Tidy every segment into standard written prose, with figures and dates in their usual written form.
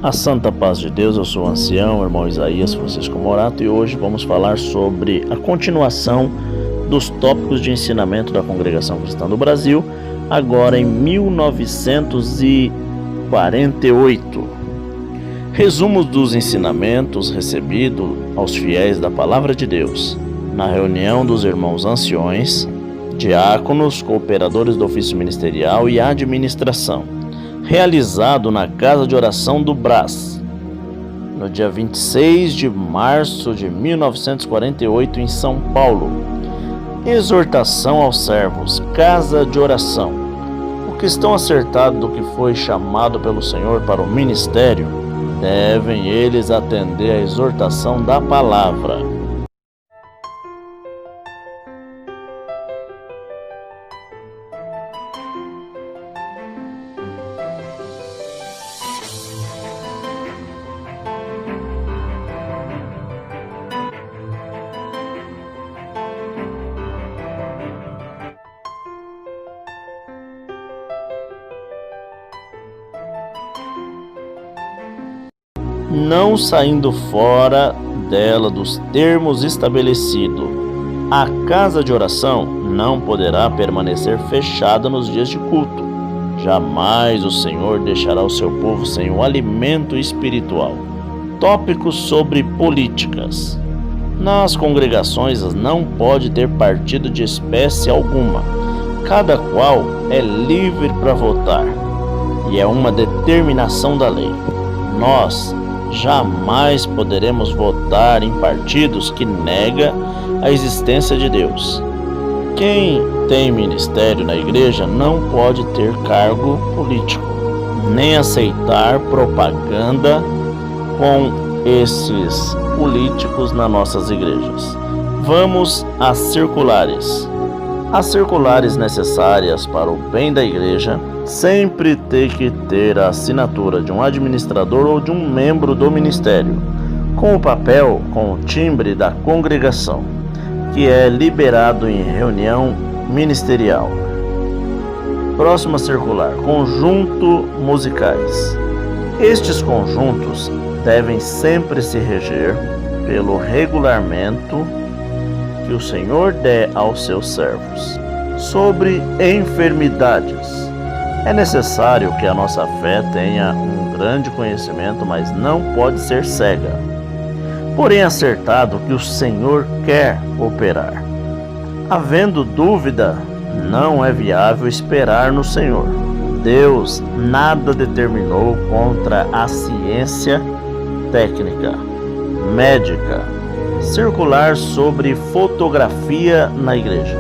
A santa paz de Deus, eu sou o ancião, irmão Isaías Francisco Morato, e hoje vamos falar sobre a continuação dos tópicos de ensinamento da Congregação Cristã do Brasil, agora em 1948. Resumos dos ensinamentos recebidos aos fiéis da Palavra de Deus, na reunião dos irmãos anciões, diáconos, cooperadores do ofício ministerial e administração, realizado na Casa de Oração do Brás, no dia 26 de março de 1948, em São Paulo. Exortação aos servos, Casa de Oração. O que estão acertados do que foi chamado pelo Senhor para o ministério, devem eles atender à exortação da palavra. Não saindo fora dela dos termos estabelecidos. A casa de oração não poderá permanecer fechada nos dias de culto. Jamais o Senhor deixará o seu povo sem o alimento espiritual. Tópicos sobre políticas. Nas congregações não pode ter partido de espécie alguma. Cada qual é livre para votar, e é uma determinação da lei. Nós jamais poderemos votar em partidos que negam a existência de Deus. Quem tem ministério na igreja não pode ter cargo político, nem aceitar propaganda com esses políticos nas nossas igrejas. Vamos às circulares. As circulares necessárias para o bem da igreja sempre tem que ter a assinatura de um administrador ou de um membro do ministério, com o papel, com o timbre da congregação, que é liberado em reunião ministerial. Próxima circular, conjunto musicais. Estes conjuntos devem sempre se reger pelo regulamento que o Senhor dê aos seus servos. Sobre enfermidades. É necessário que a nossa fé tenha um grande conhecimento, mas não pode ser cega. Porém, acertado que o Senhor quer operar. Havendo dúvida, não é viável esperar no Senhor. Deus nada determinou contra a ciência técnica, médica. Circular sobre fotografia na igreja.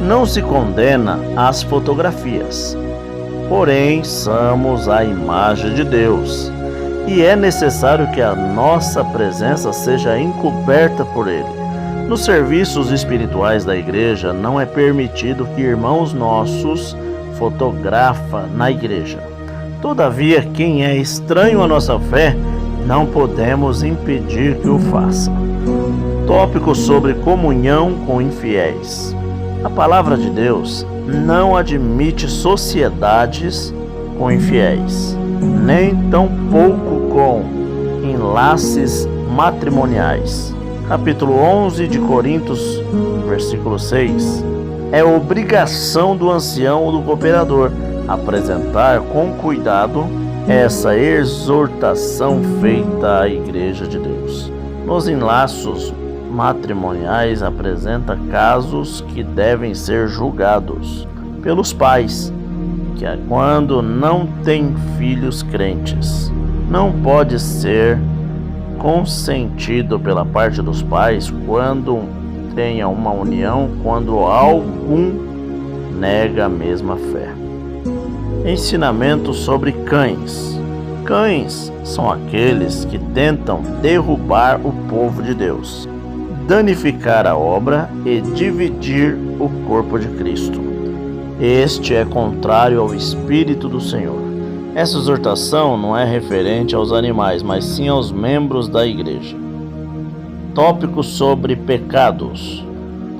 Não se condena as fotografias, porém somos a imagem de Deus, e é necessário que a nossa presença seja encoberta por Ele. Nos serviços espirituais da igreja não é permitido que irmãos nossos fotografem na igreja. Todavia, quem é estranho à nossa fé, não podemos impedir que o faça. Tópico sobre comunhão com infiéis. A palavra de Deus não admite sociedades com infiéis, nem tampouco com enlaces matrimoniais. Capítulo 11 de Coríntios, versículo 6. É obrigação do ancião ou do cooperador apresentar com cuidado essa exortação feita à Igreja de Deus. Nos enlaços matrimoniais apresenta casos que devem ser julgados pelos pais, que é quando não tem filhos crentes. Não pode ser consentido pela parte dos pais quando tenha uma união, quando algum nega a mesma fé. Ensinamento sobre cães. Cães são aqueles que tentam derrubar o povo de Deus, danificar a obra e dividir o corpo de Cristo. Este é contrário ao Espírito do Senhor. Essa exortação não é referente aos animais, mas sim aos membros da igreja. Tópico sobre pecados.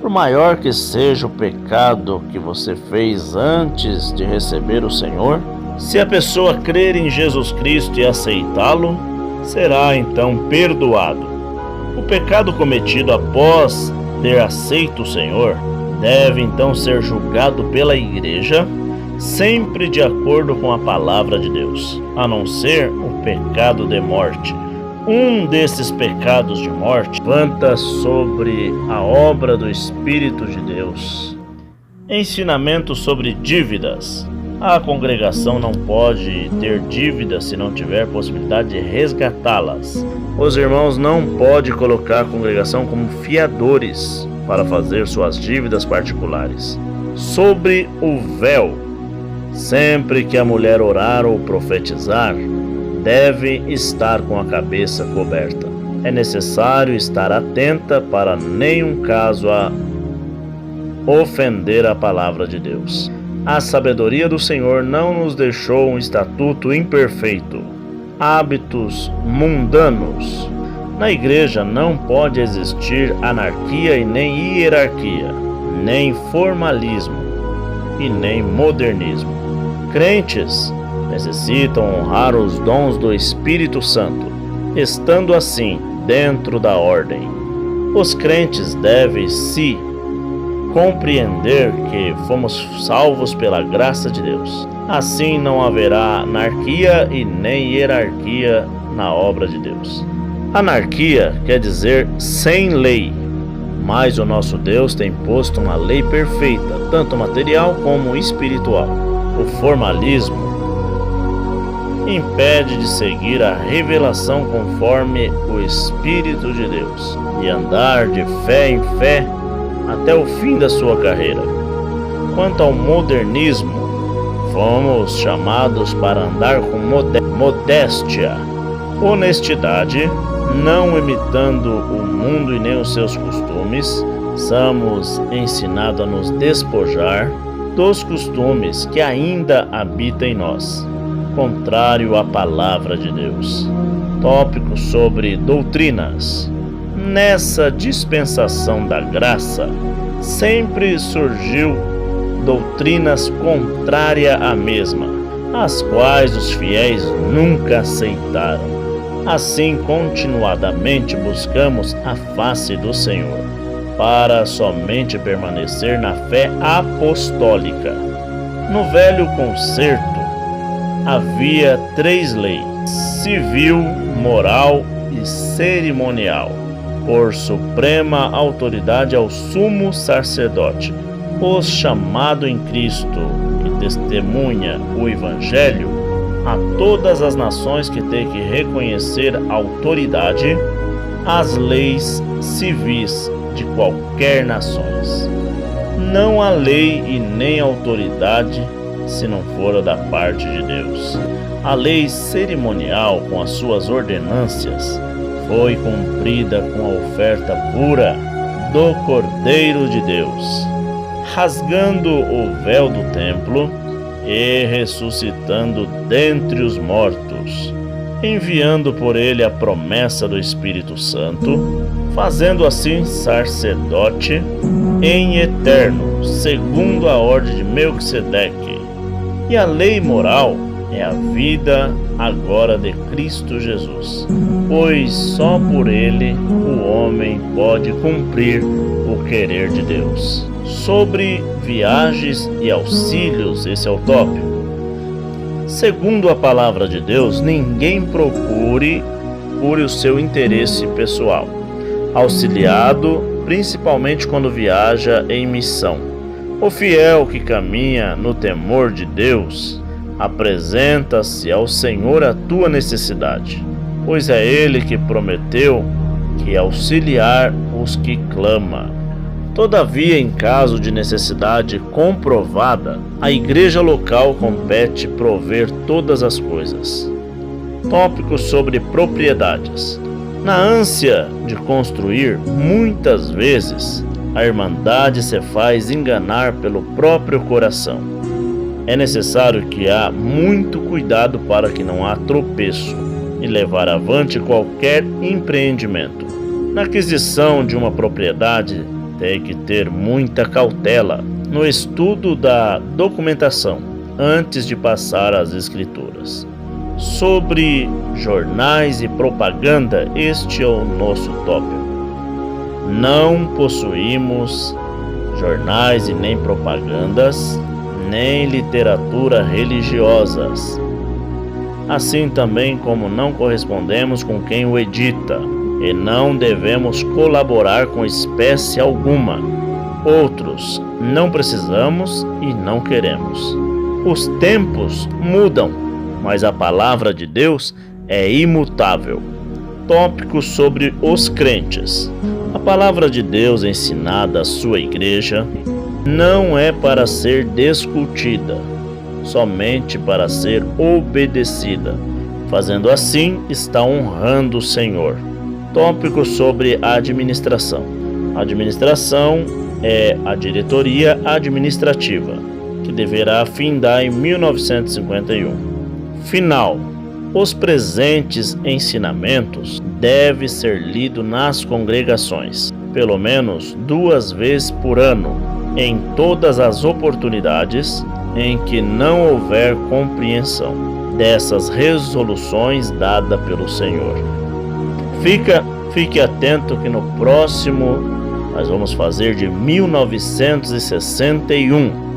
Por maior que seja o pecado que você fez antes de receber o Senhor, Se a pessoa crer em Jesus Cristo e aceitá-lo, será então perdoado. O pecado cometido após ter aceito o Senhor deve então ser julgado pela igreja, sempre de acordo com a palavra de Deus, a não ser o pecado de morte. Um desses pecados de morte levanta sobre a obra do Espírito de Deus. Ensinamento sobre dívidas. A congregação não pode ter dívidas se não tiver possibilidade de resgatá-las. Os irmãos não podem colocar a congregação como fiadores para fazer suas dívidas particulares. Sobre o véu. Sempre que a mulher orar ou profetizar, deve estar com a cabeça coberta. É necessário estar atenta para nenhum caso ofender a palavra de Deus. A sabedoria do Senhor não nos deixou um estatuto imperfeito. Hábitos mundanos. Na igreja não pode existir anarquia e nem hierarquia, nem formalismo e nem modernismo. Crentes necessitam honrar os dons do Espírito Santo, estando assim dentro da ordem. Os crentes devem se compreender que fomos salvos pela graça de Deus. Assim não haverá anarquia e nem hierarquia na obra de Deus. Anarquia quer dizer sem lei, mas o nosso Deus tem posto uma lei perfeita, tanto material como espiritual. O formalismo impede de seguir a revelação conforme o Espírito de Deus e andar de fé em fé até o fim da sua carreira. Quanto ao modernismo, fomos chamados para andar com modéstia, honestidade, não imitando o mundo e nem os seus costumes. Somos ensinados a nos despojar dos costumes que ainda habitam em nós, contrário à palavra de Deus. Tópico sobre doutrinas. Nessa dispensação da graça, sempre surgiu doutrinas contrárias à mesma, as quais os fiéis nunca aceitaram. Assim, continuadamente buscamos a face do Senhor, para somente permanecer na fé apostólica. No Velho Concerto, havia 3 leis: civil, moral e cerimonial, por suprema autoridade ao sumo sacerdote. Os chamados em Cristo, que testemunha o Evangelho, a todas as nações que têm que reconhecer a autoridade, as leis civis de qualquer nações. Não há lei e nem autoridade se não for da parte de Deus. A lei cerimonial, com as suas ordenâncias, foi cumprida com a oferta pura do Cordeiro de Deus, rasgando o véu do templo e ressuscitando dentre os mortos, enviando por ele a promessa do Espírito Santo, fazendo assim sacerdote em eterno, segundo a ordem de Melquisedeque. E a lei moral é a vida agora de Cristo Jesus, pois só por ele o homem pode cumprir o querer de Deus. Sobre viagens e auxílios, esse é o tópico. Segundo a palavra de Deus, ninguém procure por o seu interesse pessoal, auxiliado principalmente quando viaja em missão. O fiel que caminha no temor de Deus apresenta-se ao Senhor a tua necessidade, pois é Ele que prometeu que auxiliar os que clamam. Todavia, em caso de necessidade comprovada, a igreja local compete prover todas as coisas. Tópico sobre propriedades. Na ânsia de construir, muitas vezes, a irmandade se faz enganar pelo próprio coração. É necessário que há muito cuidado para que não há tropeço e levar avante qualquer empreendimento. Na aquisição de uma propriedade, tem que ter muita cautela no estudo da documentação, antes de passar às Escrituras. Sobre jornais e propaganda, este é o nosso tópico. Não possuímos jornais e nem propagandas, nem literatura religiosas. Assim também como não correspondemos com quem o edita, e não devemos colaborar com espécie alguma. Outros, não precisamos e não queremos. Os tempos mudam, mas a palavra de Deus é imutável. Tópico sobre os crentes. A palavra de Deus ensinada à sua igreja não é para ser discutida, somente para ser obedecida. Fazendo assim, está honrando o Senhor. Tópico sobre a administração. A administração é a diretoria administrativa, que deverá findar em 1951. Final. Os presentes ensinamentos devem ser lidos nas congregações, pelo menos 2 vezes por ano, em todas as oportunidades em que não houver compreensão dessas resoluções dadas pelo Senhor. Fique atento que no próximo nós vamos fazer de 1961.